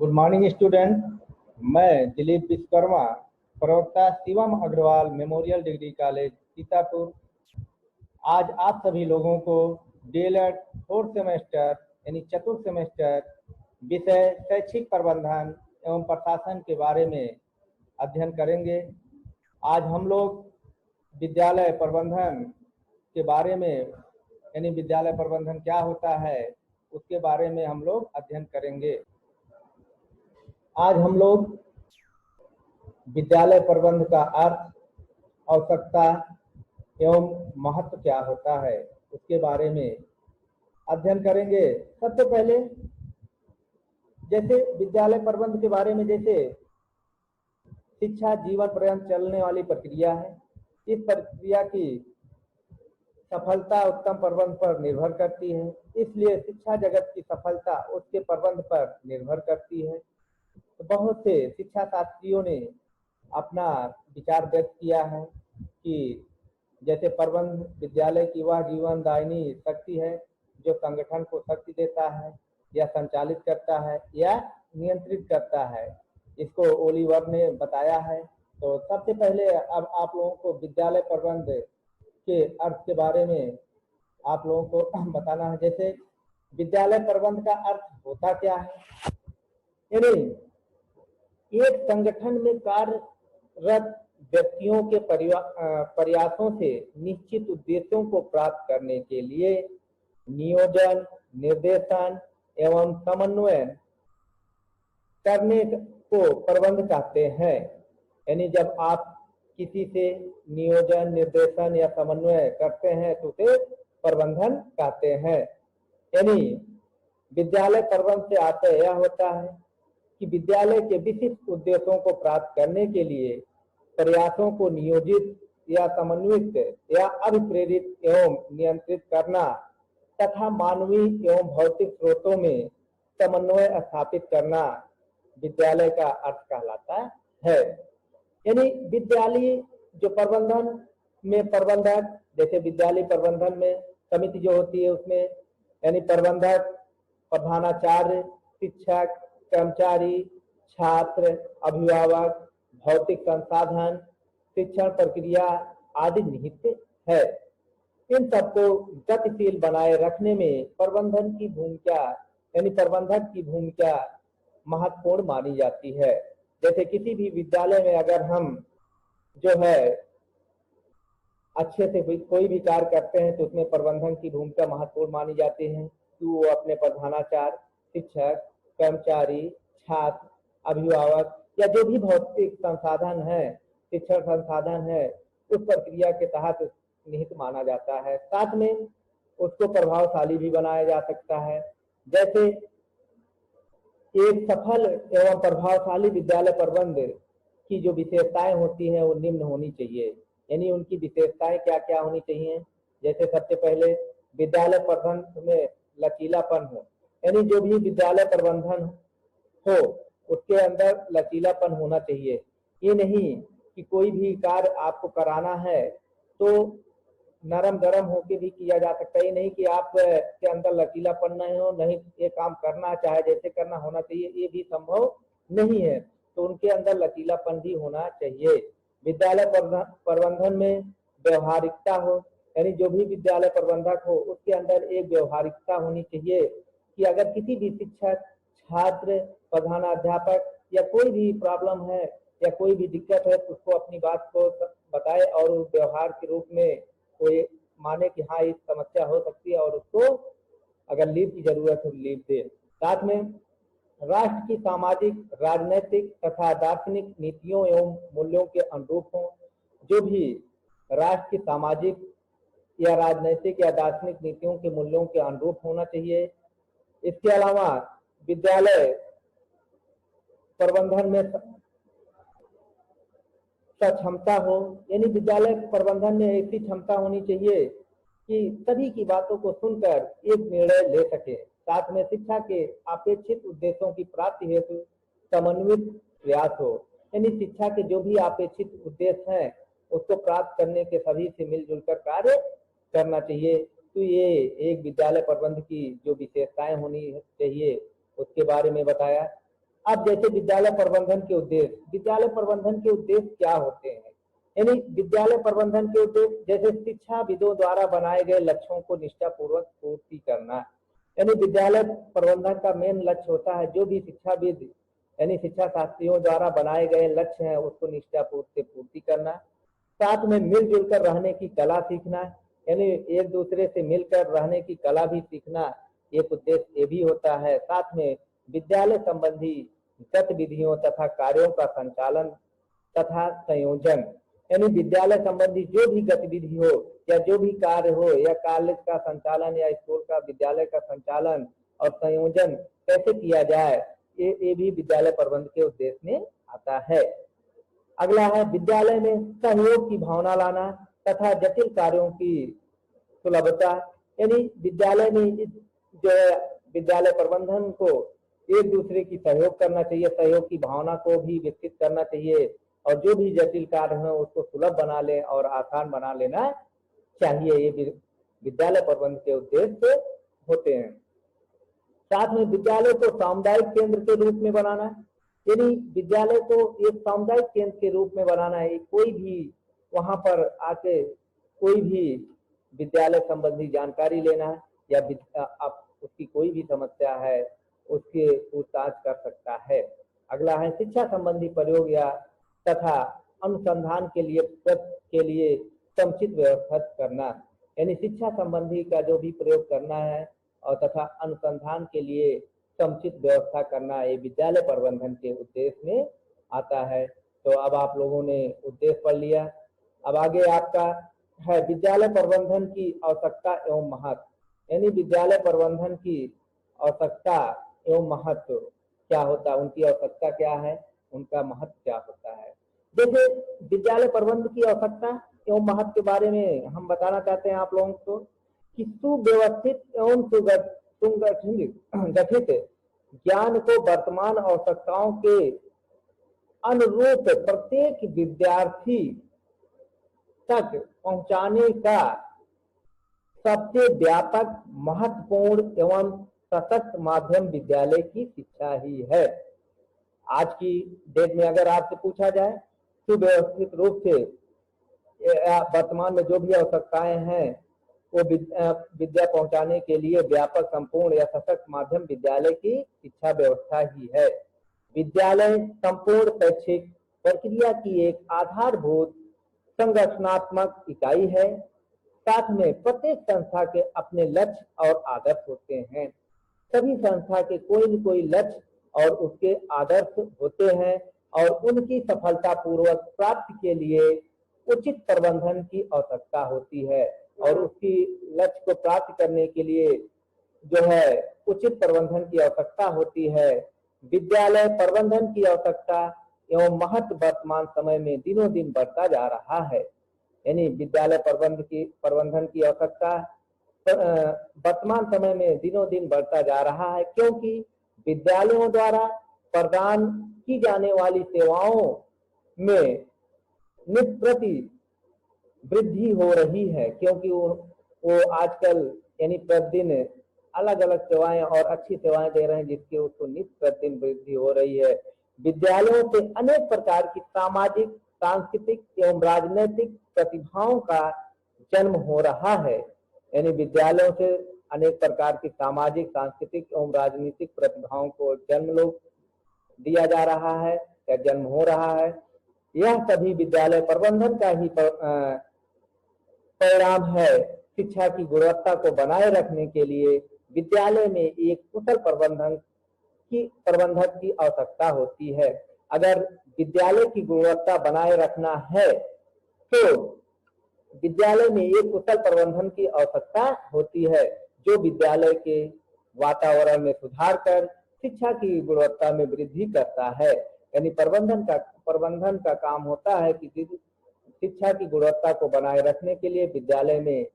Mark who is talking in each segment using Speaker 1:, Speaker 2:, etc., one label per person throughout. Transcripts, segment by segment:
Speaker 1: Good morning student. मैं दिलीप विश्वकर्मा, प्रवक्ता Shivam Agrawal memorial degree college Sitapur, आज आप सभी लोगों को डीएलएड फोर्थ सेमेस्टर यानी चतुर्थ सेमेस्टर विषय शैक्षिक प्रबंधन एवं प्रशासन के बारे में अध्ययन करेंगे। आज हम लोग विद्यालय प्रबंधन के बारे में यानी विद्यालय प्रबंधन क्या होता है उसके बारे में हम लोग अध्ययन करेंगे। आज हम लोग विद्यालय प्रबंध का अर्थ, आवश्यकता एवं महत्व क्या होता है उसके बारे में अध्ययन करेंगे। सबसे पहले जैसे विद्यालय प्रबंध के बारे में, जैसे शिक्षा जीवन पर्यंत चलने वाली प्रक्रिया है। इस प्रक्रिया की सफलता उत्तम प्रबंध पर निर्भर करती है, इसलिए शिक्षा जगत की सफलता उसके प्रबंध पर निर्भर करती है। तो बहुत से शिक्षा शास्त्रियों ने अपना विचार व्यक्त किया है कि जैसे प्रबंध विद्यालय की वह जीवन दायिनी शक्ति है जो संगठन को शक्ति देता है या संचालित करता है या नियंत्रित करता है। इसको ओलिवर ने बताया है। तो सबसे पहले अब आप लोगों को विद्यालय प्रबंध के अर्थ के बारे में आप लोगों को बताना है। जैसे विद्यालय प्रबंध का अर्थ होता क्या है, यानी एक संगठन में कार्यरत व्यक्तियों के प्रयासों से निश्चित उद्देश्यों को प्राप्त करने के लिए नियोजन, निर्देशन एवं समन्वय करने को प्रबंध कहते हैं। यानी जब आप किसी से नियोजन, निर्देशन या समन्वय करते हैं तो उसे प्रबंधन कहते हैं। यानी विद्यालय प्रबंध से आशय यह होता है कि विद्यालय के विशिष्ट उद्देश्यों को प्राप्त करने के लिए प्रयासों को नियोजित या समन्वित या अभिप्रेरित एवं नियंत्रित करना तथा मानवीय एवं भौतिक स्रोतों में समन्वय स्थापित करना विद्यालय का अर्थ कहलाता है। यानी विद्यालय जो प्रबंधन में प्रबंधक, जैसे विद्यालय प्रबंधन में समिति जो होती है उसमें यानी प्रबंधक, प्रधानाचार्य, शिक्षक, कर्मचारी, छात्र, अभिभावक, भौतिक संसाधन, शिक्षण प्रक्रिया आदि निहित है। इन सबको गतिशील बनाए रखने में प्रबंधन की भूमिका यानी प्रबंधक की भूमिका महत्वपूर्ण मानी जाती है। जैसे किसी भी विद्यालय में अगर हम जो है अच्छे से कोई भी कार्य करते हैं तो उसमें प्रबंधन की भूमिका महत्वपूर्ण मानी जाती है कि वो अपने प्रधानाचार्य, शिक्षक, कर्मचारी, छात्र, अभिभावक या जो भी भौतिक संसाधन है, शिक्षण संसाधन है, उस प्रक्रिया के तहत निहित माना जाता है। साथ में उसको प्रभावशाली भी बनाया जा सकता है। जैसे एक सफल एवं प्रभावशाली विद्यालय प्रबंध की जो विशेषताएं होती हैं वो निम्न होनी चाहिए। यानी उनकी विशेषताएं क्या क्या होनी चाहिए। जैसे सबसे पहले विद्यालय प्रबंधन में लचीलापन हो, यानी जो भी विद्यालय प्रबंधन हो उसके अंदर लचीलापन होना चाहिए। ये नहीं कि कोई भी कार्य आपको कराना है तो नरम गरम होके भी किया जा सकता है। ये नहीं कि आप के अंदर लचीलापन नहीं हो, नहीं ये काम करना चाहे जैसे करना होना चाहिए, ये भी संभव नहीं है। तो उनके अंदर लचीलापन भी होना चाहिए। विद्यालय प्रबंधन में व्यवहारिकता हो, यानी जो भी विद्यालय प्रबंधक हो उसके अंदर एक व्यवहारिकता होनी चाहिए कि अगर किसी भी शिक्षक, छात्र, प्रधानाध्यापक या कोई भी प्रॉब्लम है या कोई भी दिक्कत है तो उसको अपनी बात को बताए और व्यवहार के रूप में कोई माने कि हाँ ये समस्या हो सकती है और उसको अगर लीव की जरूरत है लीव दे। साथ में राष्ट्र की सामाजिक, राजनैतिक तथा दार्शनिक नीतियों एवं मूल्यों के अनुरूप हों। जो भी राष्ट्र की सामाजिक या राजनैतिक या दार्शनिक नीतियों के मूल्यों के अनुरूप होना चाहिए। इसके अलावा विद्यालय प्रबंधन में क्षमता हो, यानी विद्यालय प्रबंधन में ऐसी क्षमता होनी चाहिए कि सभी की बातों को सुनकर एक निर्णय ले सके। साथ में शिक्षा के अपेक्षित उद्देश्यों की प्राप्ति हेतु समन्वित प्रयास हो, यानी शिक्षा के जो भी अपेक्षित उद्देश्य हैं उसको प्राप्त करने के सभी से मिलजुल कर कार्य करना चाहिए। तो ये एक विद्यालय प्रबंध की जो विशेषताएं होनी चाहिए उसके बारे में बताया। अब जैसे विद्यालय प्रबंधन के उद्देश्य, विद्यालय प्रबंधन के उद्देश्य क्या होते हैं? यानी विद्यालय प्रबंधन के उद्देश्य जैसे शिक्षाविदों द्वारा बनाए गए लक्ष्यों को निष्ठापूर्वक पूर्ति करना। यानी विद्यालय प्रबंधन का मेन लक्ष्य होता है जो भी शिक्षाविद यानी शिक्षा शास्त्रियों द्वारा बनाए गए लक्ष्य हैं उसको निष्ठापूर्वक से पूर्ति करना। साथ में मिलजुल कर रहने की कला सीखना, यानी एक दूसरे से मिलकर रहने की कला भी सीखना एक उद्देश्य ये भी होता है। साथ में विद्यालय संबंधी गतिविधियों तथा कार्यों का संचालन तथा संयोजन, यानी विद्यालय संबंधी जो भी गतिविधि हो या जो भी कार्य हो या कॉलेज का संचालन या स्कूल का विद्यालय का संचालन और संयोजन कैसे किया जाए, ये भी विद्यालय प्रबंधन के उद्देश्य में आता है। अगला है विद्यालय में सहयोग की भावना लाना तथा जटिल कार्यों की सुलभता, यानी विद्यालय में जो है विद्यालय प्रबंधन को एक दूसरे की सहयोग करना चाहिए, सहयोग की भावना को भी विकसित करना चाहिए और जो भी जटिल कार्य है उसको सुलभ बना ले और आसान बना लेना चाहिए। ये विद्यालय प्रबंधन के उद्देश्य होते हैं। साथ में विद्यालय को सामुदायिक केंद्र के रूप में बनाना, यानी विद्यालय को एक सामुदायिक केंद्र के रूप में बनाना है। कोई भी वहां पर आके कोई भी विद्यालय संबंधी जानकारी लेना या उसकी कोई भी समस्या है उसके पूछताछ कर सकता है। अगला है शिक्षा संबंधी प्रयोग या तथा अनुसंधान के लिए समुचित व्यवस्था करना, यानी शिक्षा संबंधी का जो भी प्रयोग करना है और तथा अनुसंधान के लिए समुचित व्यवस्था करना ये विद्यालय प्रबंधन के उद्देश्य में आता है। तो अब आप लोगों ने उद्देश्य पढ़ लिया। अब आगे आपका है विद्यालय प्रबंधन की आवश्यकता एवं महत्व, यानी विद्यालय प्रबंधन की आवश्यकता एवं महत्व क्या होता है, उनकी आवश्यकता क्या है, उनका महत्व क्या होता है। जैसे विद्यालय प्रबंधन की आवश्यकता एवं महत्व के बारे में हम बताना चाहते हैं आप लोगों को कि सुव्यवस्थित एवं गठित ज्ञान को वर्तमान आवश्यकताओं के अनुरूप प्रत्येक विद्यार्थी तक पहुंचाने का सबसे व्यापक, महत्वपूर्ण एवं सशक्त माध्यम विद्यालय की शिक्षा ही है। आज की डेट में अगर आपसे पूछा जाए सुव्यवस्थित रूप से वर्तमान में जो भी आवश्यकताएं हैं वो विद्या पहुंचाने के लिए व्यापक, संपूर्ण या सशक्त माध्यम विद्यालय की शिक्षा व्यवस्था ही है। विद्यालय संपूर्ण शैक्षिक प्रक्रिया की एक आधारभूत संगठनात्मक इकाई है। साथ में प्रत्येक संस्था के अपने लक्ष्य और आदर्श होते हैं। सभी संस्था के कोई न कोई लक्ष्य और उसके आदर्श होते हैं और उनकी सफलता पूर्वक प्राप्ति के लिए उचित प्रबंधन की आवश्यकता होती है और उसकी लक्ष्य को प्राप्त करने के लिए जो है उचित प्रबंधन की आवश्यकता होती है। विद्यालय प्रबंधन की आवश्यकता एवं महत्व वर्तमान समय में दिनों दिन बढ़ता जा रहा है, यानी विद्यालय प्रबंधन की आवश्यकता वर्तमान समय में दिनों दिन बढ़ता जा रहा है, क्योंकि विद्यालयों द्वारा प्रदान की जाने वाली सेवाओं में निष्प्रति वृद्धि हो रही है, क्योंकि वो आजकल यानी प्रतिदिन अलग अलग सेवाएं और अच्छी सेवाएं दे रहे हैं जिसकी उसको निष्प्रतिदिन वृद्धि हो रही है। विद्यालयों से अनेक प्रकार की सामाजिक, सांस्कृतिक एवं राजनीतिक प्रतिभाओं का जन्म हो रहा है, यानी विद्यालयों से अनेक प्रकार की सामाजिक, सांस्कृतिक एवं राजनीतिक प्रतिभाओं को जन्म दिया जा रहा है या जन्म हो रहा है। यह सभी विद्यालय प्रबंधन का ही परिणाम है। शिक्षा की गुणवत्ता को बनाए रखने के लिए विद्यालय में एक कुशल प्रबंधक की आवश्यकता होती है। अगर विद्यालय की गुणवत्ता बनाए रखना है तो विद्यालय में एक कुशल प्रबंधन की आवश्यकता होती है, जो विद्यालय के वातावरण में सुधार कर शिक्षा की गुणवत्ता में वृद्धि करता है। यानी प्रबंधन का काम होता है कि शिक्षा की गुणवत्ता को बनाए रखने के लिए विद्यालय में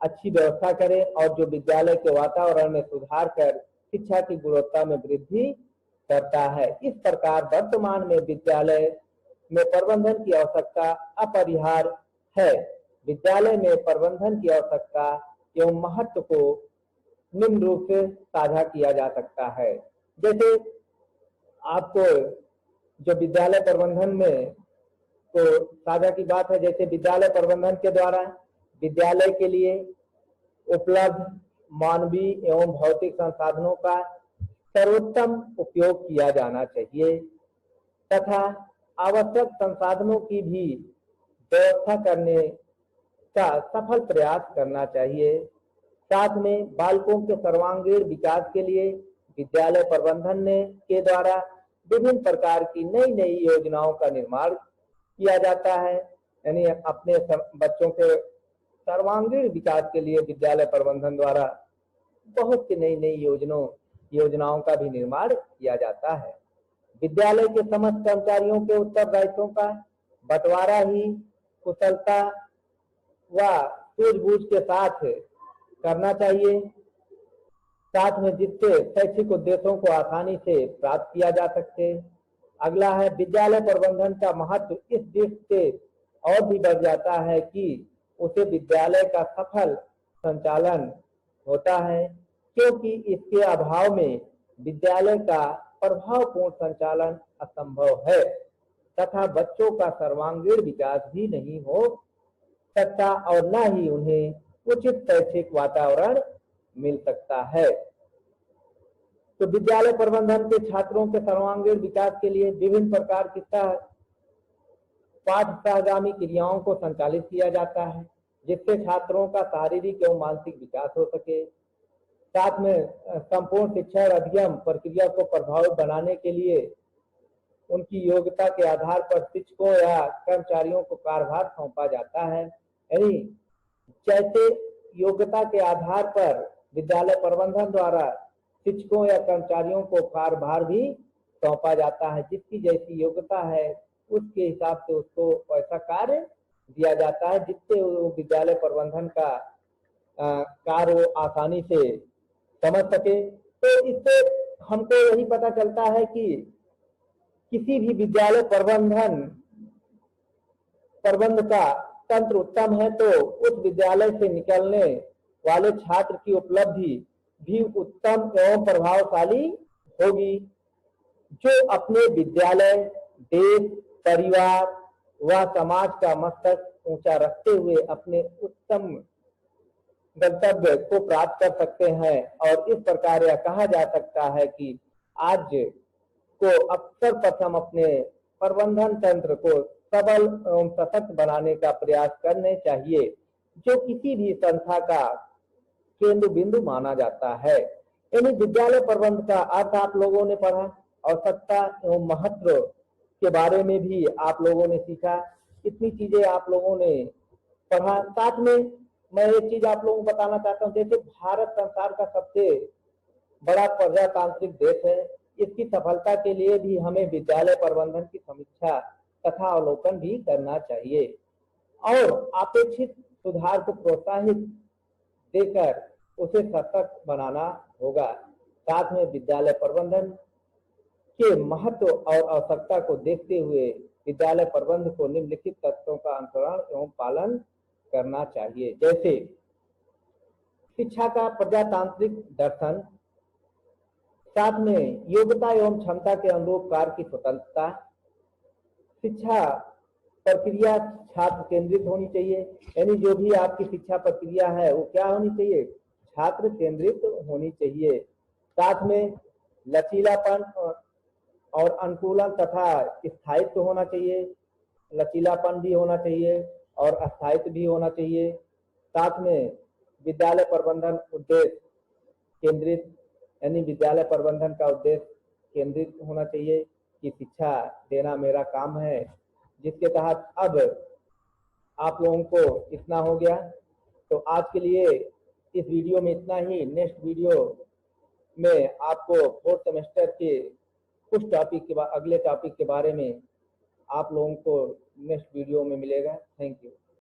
Speaker 1: अच्छी व्यवस्था करें और जो विद्यालय के वातावरण में सुधार कर शिक्षा की गुणवत्ता में वृद्धि करता है। इस प्रकार वर्तमान में विद्यालय में प्रबंधन की आवश्यकता अपरिहार्य है। विद्यालय में प्रबंधन की आवश्यकता एवं महत्व को निम्न रूप से साझा किया जा सकता है। जैसे आपको जो विद्यालय प्रबंधन में तो साझा की बात है, जैसे विद्यालय प्रबंधन के द्वारा विद्यालय के लिए उपलब्ध मानवीय एवं भौतिक संसाधनों का सर्वोत्तम उपयोग किया जाना चाहिए तथा आवश्यक संसाधनों की भी व्यवस्था करने का सफल प्रयास करना चाहिए। साथ में बालकों के सर्वांगीण विकास के लिए विद्यालय प्रबंधन ने के द्वारा विभिन्न प्रकार की नई नई योजनाओं का निर्माण किया जाता है। यानी अपने बच्चों के सर्वांगीण विकास के लिए विद्यालय प्रबंधन द्वारा बहुत सी नई नई योजनाओं का भी निर्माण किया जाता है। विद्यालय के समस्त कर्मचारियों के उत्तरदायित्वों का बंटवारा ही कुशलता व सूझबूझ के साथ करना चाहिए, साथ में जिससे शैक्षिक उद्देश्यों को आसानी से प्राप्त किया जा सके। अगला है विद्यालय प्रबंधन का महत्व इस दृष्टि से और भी बढ़ जाता है कि उसे विद्यालय का सफल संचालन होता है, क्योंकि इसके अभाव में विद्यालय का प्रभावपूर्ण संचालन असंभव है तथा बच्चों का सर्वांगीण विकास भी नहीं हो सकता और न ही उन्हें उचित शैक्षिक वातावरण मिल सकता है। तो विद्यालय प्रबंधन के छात्रों के सर्वांगीण विकास के लिए विभिन्न प्रकार की पाठ सहगामी क्रियाओं को संचालित किया जाता है, जिससे छात्रों का शारीरिक एवं मानसिक विकास हो सके। साथ में संपूर्ण शिक्षा और अध्ययन प्रक्रिया को प्रभावित बनाने के लिए उनकी योग्यता के आधार पर शिक्षकों या कर्मचारियों को कार्यभार सौंपा जाता है। यानी जैसे योग्यता के आधार पर विद्यालय प्रबंधन द्वारा शिक्षकों या कर्मचारियों को कार्यभार भी सौंपा जाता है, जिसकी जैसी योग्यता है उसके हिसाब से उसको वैसा कार्य दिया जाता है, जिससे वो विद्यालय प्रबंधन का कार्य आसानी से समझ सके। तो इससे हमको यही पता चलता है कि किसी भी विद्यालय प्रबंध का तंत्र उत्तम है तो उस विद्यालय से निकलने वाले छात्र की उपलब्धि भी उत्तम एवं प्रभावशाली होगी, जो अपने विद्यालय, देश, परिवार व समाज का मस्तक ऊंचा रखते हुए अपने उत्तम गंतव्य को प्राप्त कर सकते हैं। और इस प्रकार यह कहा जा सकता है कि आज को अवसर प्रथम अपने प्रबंधन तंत्र को सबल एवं सशक्त बनाने का प्रयास करने चाहिए, जो किसी भी संस्था का केंद्र बिंदु माना जाता है। यानी विद्यालय प्रबंध का अर्थ आप लोगों ने पढ़ा, आवश्यकता एवं महत्व के बारे में भी आप लोगों ने सीखा, इतनी चीजें आप लोगों ने पढ़ा। साथ में मैं एक चीज आप लोगों को बताना चाहता हूँ, जैसे भारत संसार का सबसे बड़ा प्रजातांत्रिक देश है, इसकी सफलता के लिए भी हमें विद्यालय प्रबंधन की समीक्षा तथा अवलोकन भी करना चाहिए और अपेक्षित सुधार को प्रोत्साहित देकर उसे सशक्त बनाना होगा। साथ में विद्यालय प्रबंधन के महत्व और आवश्यकता को देखते हुए विद्यालय प्रबंध को निम्नलिखित तत्वों का अनुसरण एवं पालन करना चाहिए, जैसे शिक्षा का प्रजातांत्रिक दर्शन, साथ में योग्यता एवं क्षमता के अनुरूप कार्य की स्वतंत्रता, शिक्षा प्रक्रिया छात्र केंद्रित होनी चाहिए। यानी जो भी आपकी शिक्षा प्रक्रिया है वो क्या होनी चाहिए, छात्र केंद्रित होनी चाहिए। साथ में लचीलापन और अनुकूलन तथा स्थायित्व होना चाहिए, लचीलापन भी होना चाहिए और स्थायित्व भी होना चाहिए। साथ में विद्यालय प्रबंधन उद्देश्य केंद्रित, यानी विद्यालय प्रबंधन का उद्देश्य केंद्रित होना चाहिए कि शिक्षा देना मेरा काम है, जिसके तहत अब आप लोगों को इतना हो गया। तो आज के लिए इस वीडियो में इतना ही। नेक्स्ट वीडियो में आपको 4th सेमेस्टर के कुछ टॉपिक के अगले टॉपिक के बारे में आप लोगों को नेक्स्ट वीडियो में मिलेगा। Thank you.